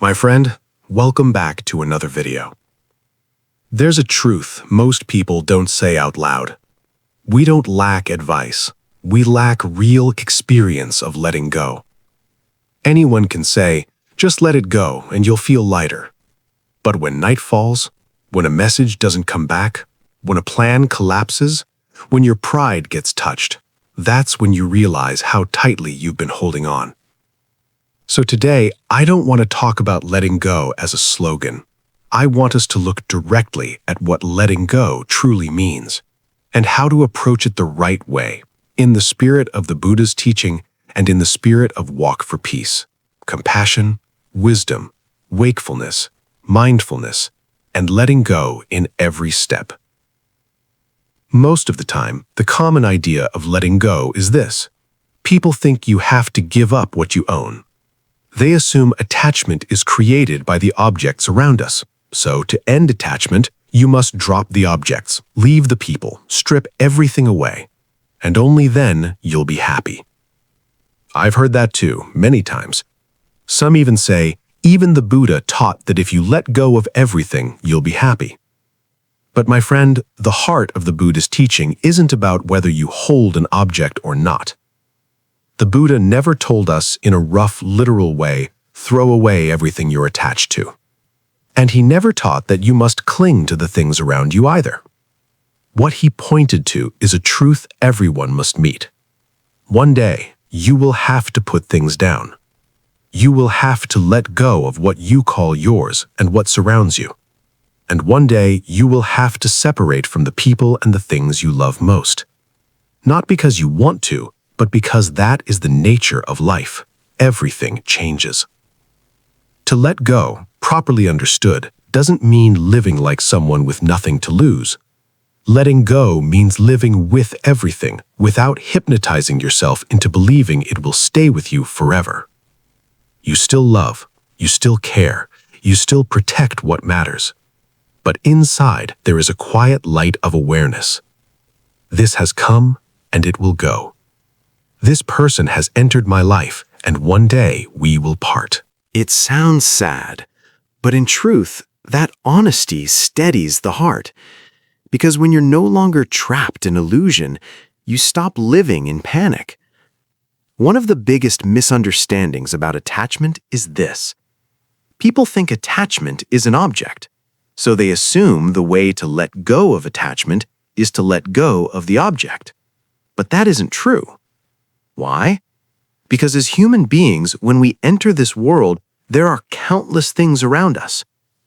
My friend, welcome back to another video. There's a truth most people don't say out loud. We don't lack advice. We lack real experience of letting go. Anyone can say, just let it go and you'll feel lighter. But when night falls, when a message doesn't come back, when a plan collapses, when your pride gets touched, that's when you realize how tightly you've been holding on. So today, I don't want to talk about letting go as a slogan. I want us to look directly at what letting go truly means and how to approach it the right way, in the spirit of the Buddha's teaching and in the spirit of walk for peace, compassion, wisdom, wakefulness, mindfulness, and letting go in every step. Most of the time, the common idea of letting go is this. People think you have to give up what you own. They assume attachment is created by the objects around us. So to end attachment, you must drop the objects, leave the people, strip everything away, and only then you'll be happy. I've heard that too, many times. Some even say, even the Buddha taught that if you let go of everything, you'll be happy. But my friend, the heart of the Buddhist teaching isn't about whether you hold an object or not. The Buddha never told us in a rough, literal way, throw away everything you're attached to. And he never taught that you must cling to the things around you either. What he pointed to is a truth everyone must meet. One day, you will have to put things down. You will have to let go of what you call yours and what surrounds you. And one day, you will have to separate from the people and the things you love most. Not because you want to, but because that is the nature of life. Everything changes. To let go, properly understood, doesn't mean living like someone with nothing to lose. Letting go means living with everything without hypnotizing yourself into believing it will stay with you forever. You still love, you still care, you still protect what matters. But inside, there is a quiet light of awareness. This has come and it will go. This person has entered my life, and one day we will part. It sounds sad, but in truth, that honesty steadies the heart. Because when you're no longer trapped in illusion, you stop living in panic. One of the biggest misunderstandings about attachment is this. People think attachment is an object, so they assume the way to let go of attachment is to let go of the object. But that isn't true. Why? Because as human beings, when we enter this world, there are countless things around us.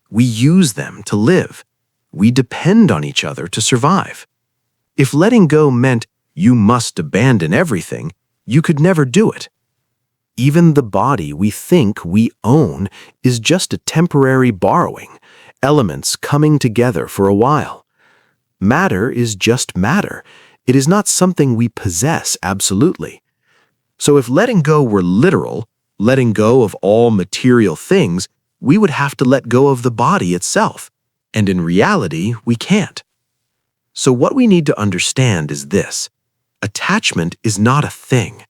We use them to live. We depend on each other to survive. If letting go meant you must abandon everything, you could never do it. Even the body we think we own is just a temporary borrowing, elements coming together for a while. Matter is just matter. It is not something we possess absolutely. So if letting go were literal, letting go of all material things, we would have to let go of the body itself. And in reality, we can't. So what we need to understand is this. Attachment is not a thing.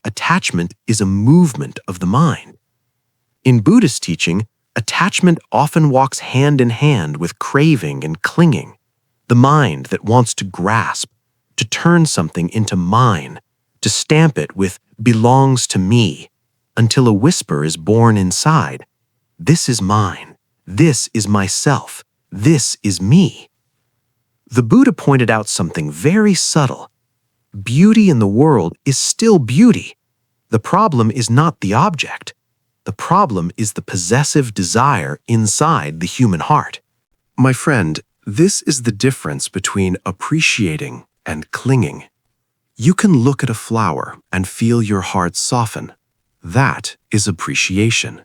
Attachment is a movement of the mind. In Buddhist teaching, attachment often walks hand in hand with craving and clinging. The mind that wants to grasp, to turn something into mine, to stamp it with belongs to me, until a whisper is born inside. This is mine. This is myself. This is me. The Buddha pointed out something very subtle. Beauty in the world is still beauty. The problem is not the object. The problem is the possessive desire inside the human heart. My friend, this is the difference between appreciating and clinging. You can look at a flower and feel your heart soften. That is appreciation.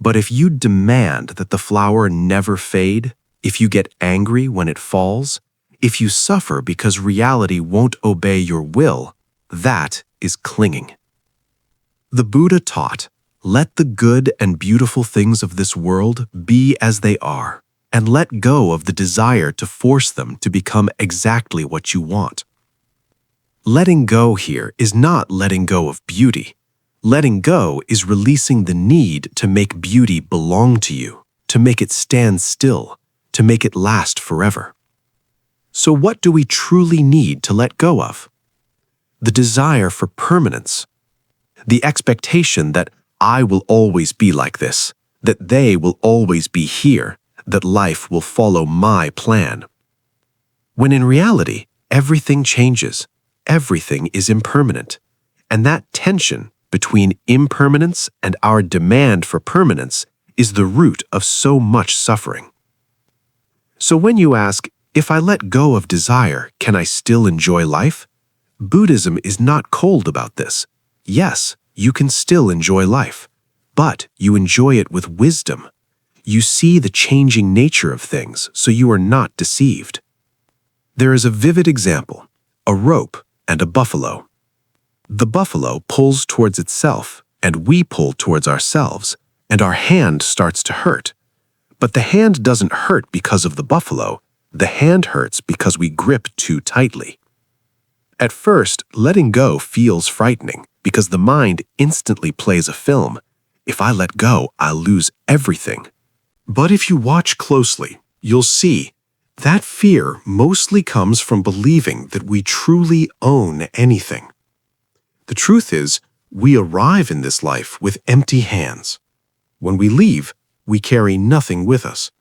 But if you demand that the flower never fade, if you get angry when it falls, if you suffer because reality won't obey your will, that is clinging. The Buddha taught, let the good and beautiful things of this world be as they are, and let go of the desire to force them to become exactly what you want. Letting go here is not letting go of beauty. Letting go is releasing the need to make beauty belong to you, to make it stand still, to make it last forever. So what do we truly need to let go of? The desire for permanence. The expectation that I will always be like this, that they will always be here, that life will follow my plan. When in reality, everything changes, everything is impermanent, and that tension between impermanence and our demand for permanence is the root of so much suffering. So when you ask, if I let go of desire, can I still enjoy life? Buddhism is not cold about this. Yes, you can still enjoy life, but you enjoy it with wisdom. You see the changing nature of things, so you are not deceived. There is a vivid example, a rope and a buffalo. The buffalo pulls towards itself, and we pull towards ourselves, and our hand starts to hurt. But the hand doesn't hurt because of the buffalo. The hand hurts because we grip too tightly. At first, letting go feels frightening because the mind instantly plays a film. If I let go, I'll lose everything. But if you watch closely, you'll see that fear mostly comes from believing that we truly own anything. The truth is, we arrive in this life with empty hands. When we leave, we carry nothing with us.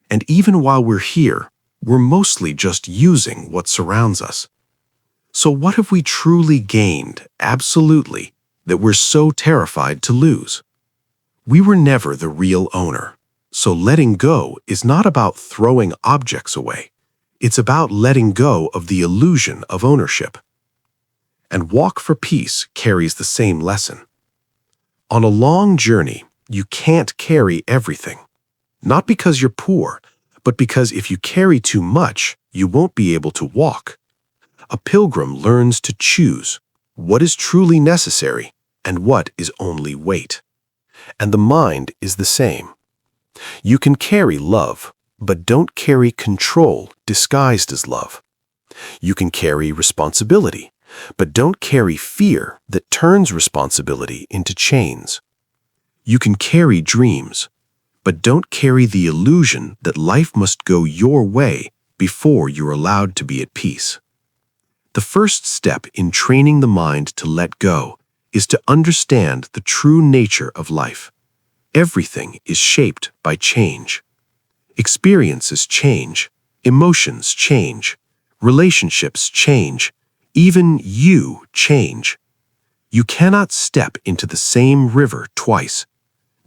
And even while we're here, we're mostly just using what surrounds us. So what have we truly gained, absolutely, that we're so terrified to lose? We were never the real owner. So letting go is not about throwing objects away. It's about letting go of the illusion of ownership. And Walk for Peace carries the same lesson. On a long journey, you can't carry everything. Not because you're poor, but because if you carry too much, you won't be able to walk. A pilgrim learns to choose what is truly necessary and what is only weight. And the mind is the same. You can carry love, but don't carry control disguised as love. You can carry responsibility, but don't carry fear that turns responsibility into chains. You can carry dreams, but don't carry the illusion that life must go your way before you're allowed to be at peace. The first step in training the mind to let go is to understand the true nature of life. Everything is shaped by change. Experiences change, emotions change, relationships change, even you change. You cannot step into the same river twice,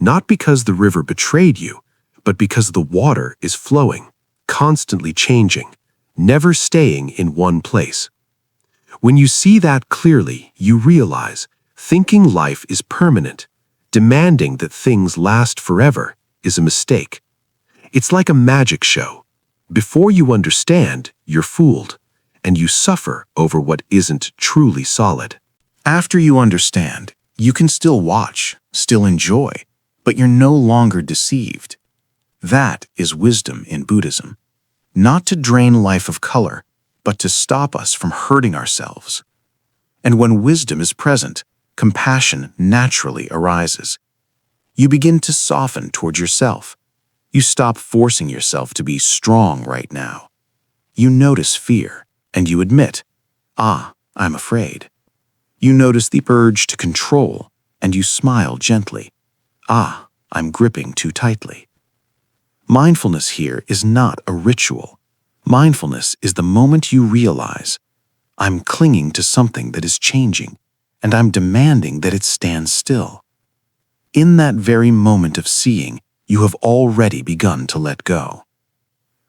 not because the river betrayed you, but because the water is flowing, constantly changing, never staying in one place. When you see that clearly, you realize thinking life is permanent, demanding that things last forever, is a mistake. It's like a magic show. Before you understand, you're fooled, and you suffer over what isn't truly solid. After you understand, you can still watch, still enjoy, but you're no longer deceived. That is wisdom in Buddhism. Not to drain life of color, but to stop us from hurting ourselves. And when wisdom is present, compassion naturally arises. You begin to soften toward yourself. You stop forcing yourself to be strong right now. You notice fear, and you admit, I'm afraid. You notice the urge to control, and you smile gently. I'm gripping too tightly. Mindfulness here is not a ritual. Mindfulness is the moment you realize, I'm clinging to something that is changing, and I'm demanding that it stand still. In that very moment of seeing, you have already begun to let go.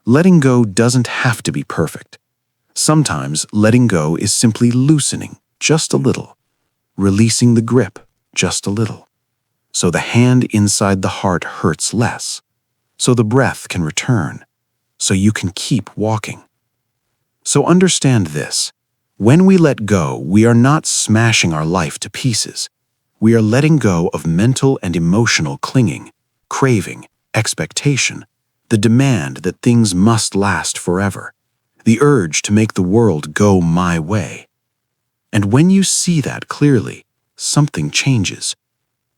Letting go doesn't have to be perfect. Sometimes letting go is simply loosening just a little, releasing the grip just a little, so the hand inside the heart hurts less, so the breath can return, so you can keep walking. So understand this. When we let go, we are not smashing our life to pieces. We are letting go of mental and emotional clinging, craving, expectation, the demand that things must last forever, the urge to make the world go my way. And when you see that clearly, something changes.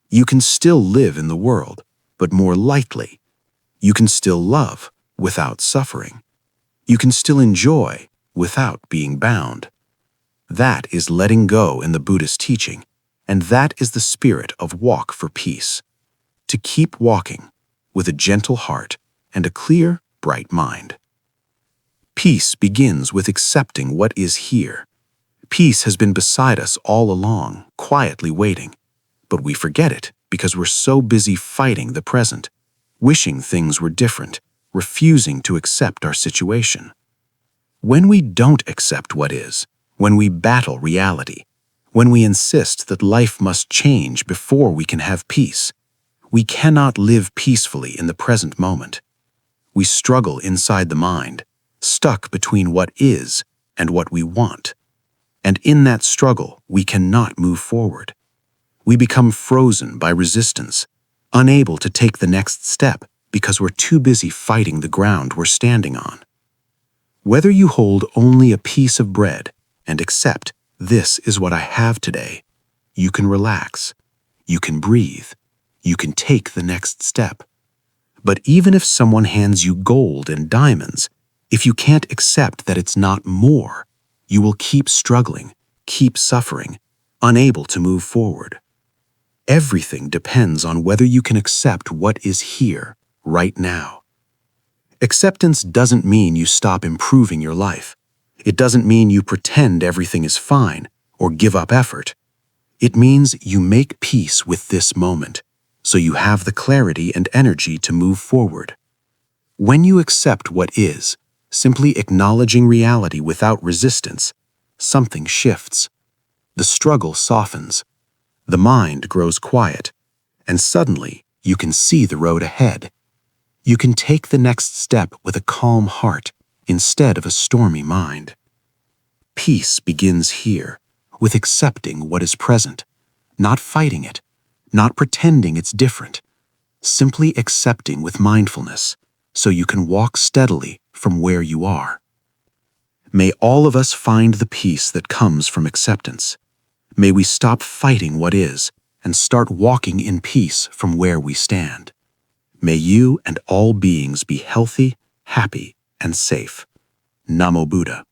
You can still live in the world, but more lightly. You can still love without suffering. You can still enjoy without being bound. That is letting go in the Buddhist teaching, and that is the spirit of walk for peace. To keep walking with a gentle heart and a clear, bright mind. Peace begins with accepting what is here. Peace has been beside us all along, quietly waiting, but we forget it because we're so busy fighting the present, wishing things were different, refusing to accept our situation. When we don't accept what is, when we battle reality, when we insist that life must change before we can have peace, we cannot live peacefully in the present moment. We struggle inside the mind, stuck between what is and what we want. And in that struggle, we cannot move forward. We become frozen by resistance, unable to take the next step because we're too busy fighting the ground we're standing on. Whether you hold only a piece of bread and accept this is what I have today, you can relax, you can breathe, you can take the next step. But even if someone hands you gold and diamonds, if you can't accept that it's not more, you will keep struggling, keep suffering, unable to move forward. Everything depends on whether you can accept what is here, right now. Acceptance doesn't mean you stop improving your life. It doesn't mean you pretend everything is fine or give up effort. It means you make peace with this moment, so you have the clarity and energy to move forward. When you accept what is, simply acknowledging reality without resistance, something shifts. The struggle softens. The mind grows quiet, and suddenly you can see the road ahead. You can take the next step with a calm heart instead of a stormy mind. Peace begins here, with accepting what is present, not fighting it, not pretending it's different, simply accepting with mindfulness, so you can walk steadily from where you are. May all of us find the peace that comes from acceptance. May we stop fighting what is and start walking in peace from where we stand. May you and all beings be healthy, happy, and safe. Namo Buddha.